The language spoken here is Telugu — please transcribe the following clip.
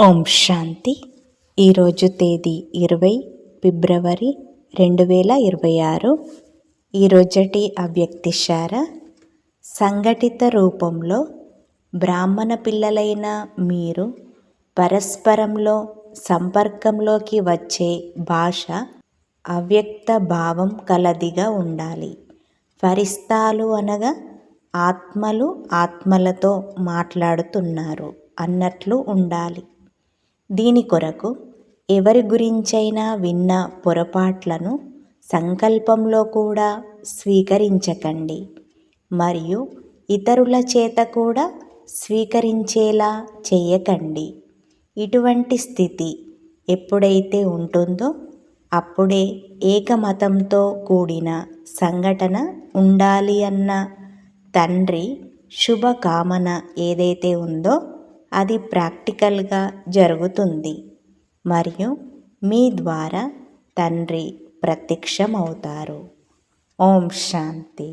ఓం శాంతి. ఈరోజు తేదీ 20 ఫిబ్రవరి 2026. ఈరోజటి అవ్యక్తిశార. సంఘటిత రూపంలో బ్రాహ్మణ పిల్లలైన మీరు పరస్పరంలో సంపర్కంలోకి వచ్చే భాష అవ్యక్త భావం కలదిగా ఉండాలి. ఫరిస్తాలు అనగా ఆత్మలు ఆత్మలతో మాట్లాడుతున్నారు అన్నట్లు ఉండాలి. దీని కొరకు ఎవరి గురించైనా విన్న పొరపాట్లను సంకల్పంలో కూడా స్వీకరించకండి మరియు ఇతరుల చేత కూడా స్వీకరించేలా చేయకండి. ఇటువంటి స్థితి ఎప్పుడైతే ఉంటుందో అప్పుడే ఏకమతంతో కూడిన సంఘటన ఉండాలి అన్న తండ్రి శుభకామన ఏదైతే ఉందో అది ప్రాక్టికల్గా జరుగుతుంది మరియు మీ ద్వారా తండ్రి ప్రత్యక్షమవుతారు. ఓం శాంతి.